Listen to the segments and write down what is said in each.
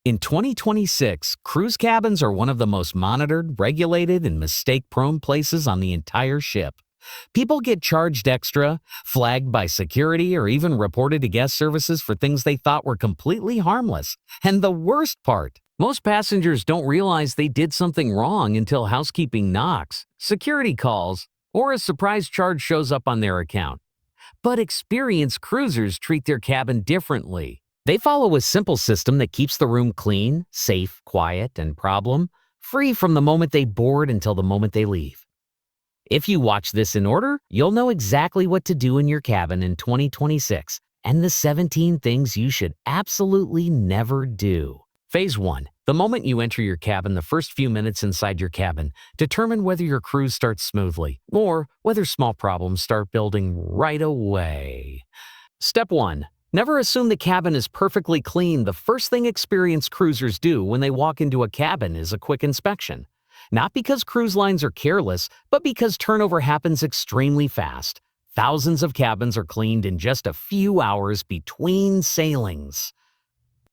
In 2026, cruise cabins are one of the most monitored, regulated, and mistake-prone places on the entire ship. People get charged extra, flagged by security, or even reported to guest services for things they thought were completely harmless. And the worst part, most passengers don't realize they did something wrong until housekeeping knocks, security calls, or a surprise charge shows up on their account. But experienced cruisers treat their cabin differently. They follow a simple system that keeps the room clean, safe, quiet, and problem-free from the moment they board until the moment they leave. If you watch this in order, you'll know exactly what to do in your cabin in 2026 and the 17 things you should absolutely never do. Phase 1. The moment you enter your cabin, the first few minutes inside your cabin determine whether your cruise starts smoothly or whether small problems start building right away. Step 1. Never assume the cabin is perfectly clean. The first thing experienced cruisers do when they walk into a cabin is a quick inspection. Not because cruise lines are careless, but because turnover happens extremely fast. Thousands of cabins are cleaned in just a few hours between sailings.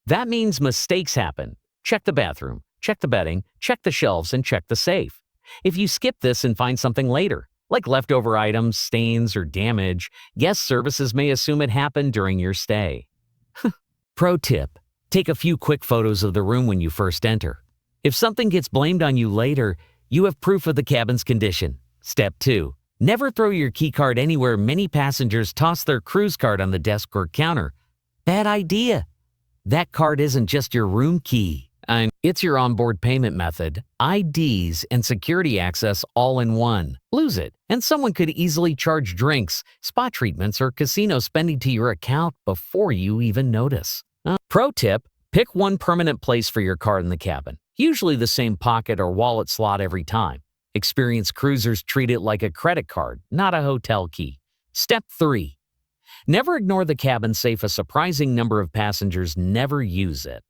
That means mistakes happen. Check the bathroom, check the bedding, check the shelves, and check the safe. If you skip this and find something later, like leftover items, stains, or damage, guest services may assume it happened during your stay. Pro tip: take a few quick photos of the room when you first enter. If something gets blamed on you later, you have proof of the cabin's condition. Step 2. Never throw your key card anywhere. Many passengers toss their cruise card on the desk or counter. Bad idea. That card isn't just your room key. It's your onboard payment method, IDs, and security access all in one. Lose it, and someone could easily charge drinks, spa treatments, or casino spending to your account before you even notice. Pro tip: pick one permanent place for your card in the cabin, usually the same pocket or wallet slot every time. Experienced cruisers treat it like a credit card, not a hotel key. Step 3. Never ignore the cabin safe. A surprising number of passengers never use it.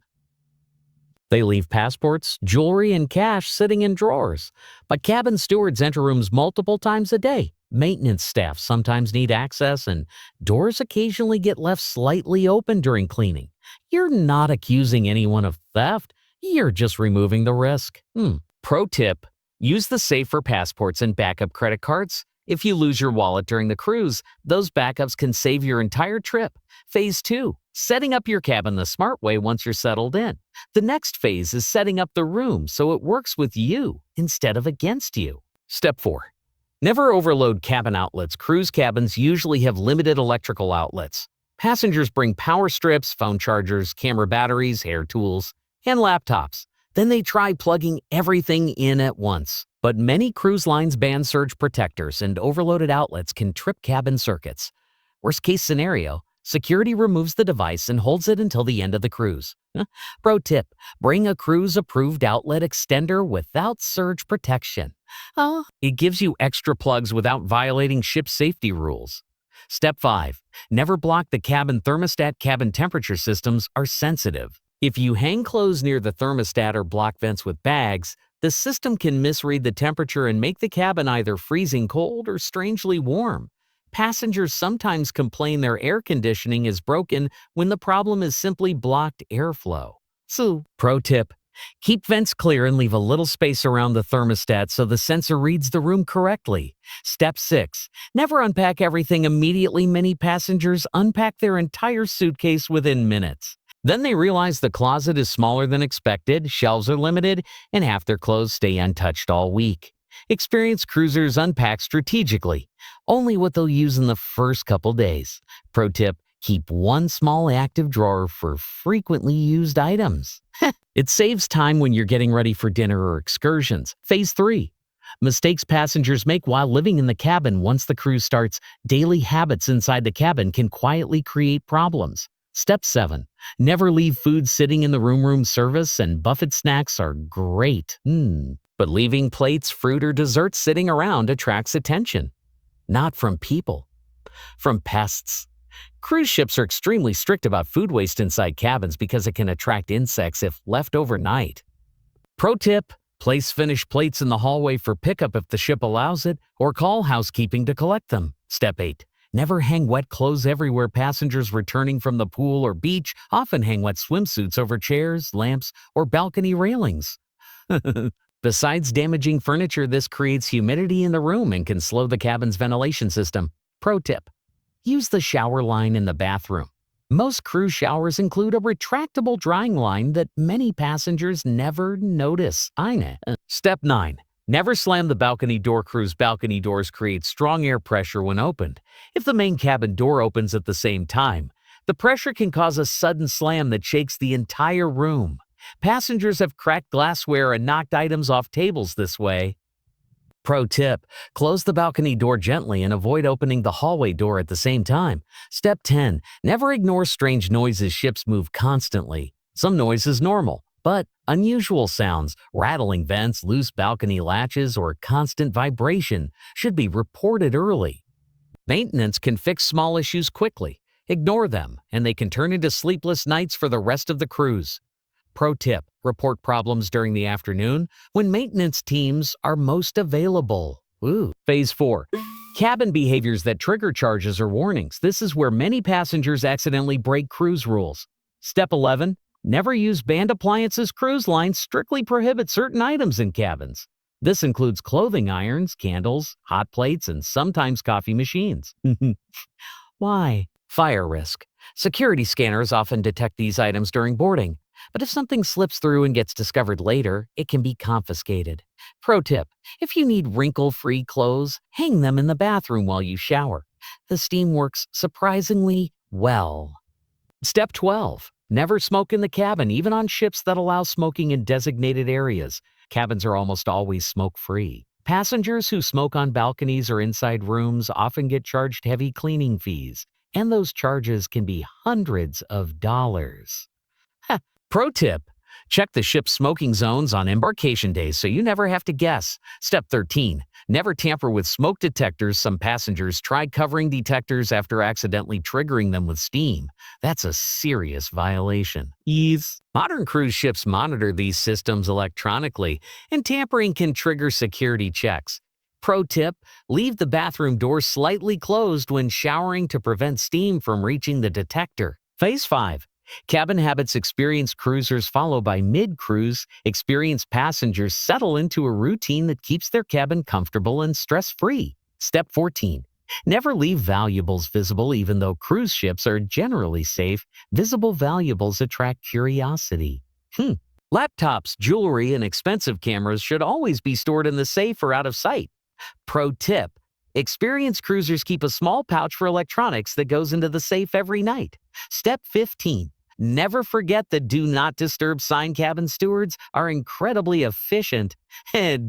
They leave passports, jewelry, and cash sitting in drawers. But cabin stewards enter rooms multiple times a day. Maintenance staff sometimes need access, and doors occasionally get left slightly open during cleaning. You're not accusing anyone of theft. You're just removing the risk. Pro tip: use the safe for passports and backup credit cards. If you lose your wallet during the cruise, those backups can save your entire trip. Phase 2. Setting up your cabin the smart way once you're settled in. The next phase is setting up the room so it works with you instead of against you. Step 4. Never overload cabin outlets. Cruise cabins usually have limited electrical outlets. Passengers bring power strips, phone chargers, camera batteries, hair tools, and laptops. Then they try plugging everything in at once. But many cruise lines ban surge protectors, and overloaded outlets can trip cabin circuits. Worst case scenario, security removes the device and holds it until the end of the cruise. Pro tip: bring a cruise-approved outlet extender without surge protection. It gives you extra plugs without violating ship safety rules. Step 5. Never block the cabin thermostat. Cabin temperature systems are sensitive. If you hang clothes near the thermostat or block vents with bags, the system can misread the temperature and make the cabin either freezing cold or strangely warm. Passengers sometimes complain their air conditioning is broken when the problem is simply blocked airflow. So, pro tip: keep vents clear and leave a little space around the thermostat so the sensor reads the room correctly. Step 6. Never unpack everything immediately. Many passengers unpack their entire suitcase within minutes. Then they realize the closet is smaller than expected, shelves are limited, and half their clothes stay untouched all week. Experienced cruisers unpack strategically, only what they'll use in the first couple days. Pro tip: keep one small active drawer for frequently used items. It saves time when you're getting ready for dinner or excursions. Phase 3. Mistakes passengers make while living in the cabin. Once the cruise starts, daily habits inside the cabin can quietly create problems. Step 7. Never leave food sitting in the room service, and buffet snacks are great. But leaving plates, fruit, or desserts sitting around attracts attention. Not from people, from pests. Cruise ships are extremely strict about food waste inside cabins because it can attract insects if left overnight. Pro tip: place finished plates in the hallway for pickup if the ship allows it, or call housekeeping to collect them. Step 8. Never hang wet clothes everywhere. Passengers returning from the pool or beach often hang wet swimsuits over chairs, lamps, or balcony railings. Besides damaging furniture, this creates humidity in the room and can slow the cabin's ventilation system. Pro tip: use the shower line in the bathroom. Most cruise showers include a retractable drying line that many passengers never notice. Step 9. Never slam the balcony door. Cruise balcony doors create strong air pressure when opened. If the main cabin door opens at the same time, the pressure can cause a sudden slam that shakes the entire room. Passengers have cracked glassware and knocked items off tables this way. Pro tip: close the balcony door gently and avoid opening the hallway door at the same time. Step 10. Never ignore strange noises. Ships move constantly. Some noise is normal, but unusual sounds, rattling vents, loose balcony latches, or constant vibration should be reported early. Maintenance can fix small issues quickly. Ignore them, and they can turn into sleepless nights for the rest of the cruise. Pro tip: report problems during the afternoon when maintenance teams are most available. Phase 4. Cabin behaviors that trigger charges or warnings. This is where many passengers accidentally break cruise rules. Step 11. Never use banned appliances. Cruise lines strictly prohibit certain items in cabins. This includes clothing irons, candles, hot plates, and sometimes coffee machines. Why? Fire risk. Security scanners often detect these items during boarding. But if something slips through and gets discovered later, it can be confiscated. Pro tip: if you need wrinkle-free clothes, hang them in the bathroom while you shower. The steam works surprisingly well. Step 12. Never smoke in the cabin, even on ships that allow smoking in designated areas. Cabins are almost always smoke-free. Passengers who smoke on balconies or inside rooms often get charged heavy cleaning fees, and those charges can be hundreds of dollars. Pro tip: check the ship's smoking zones on embarkation days so you never have to guess. Step 13. Never tamper with smoke detectors. Some passengers try covering detectors after accidentally triggering them with steam. That's a serious violation. Modern cruise ships monitor these systems electronically, and tampering can trigger security checks. Pro tip: leave the bathroom door slightly closed when showering to prevent steam from reaching the detector. Phase 5. Cabin habits. Experienced cruisers, followed by mid-cruise, experienced passengers settle into a routine that keeps their cabin comfortable and stress-free. Step 14. Never leave valuables visible. Even though cruise ships are generally safe, visible valuables attract curiosity. Laptops, jewelry, and expensive cameras should always be stored in the safe or out of sight. Pro tip: experienced cruisers keep a small pouch for electronics that goes into the safe every night. Step 15. Never forget that do not disturb sign. Cabin stewards are incredibly efficient and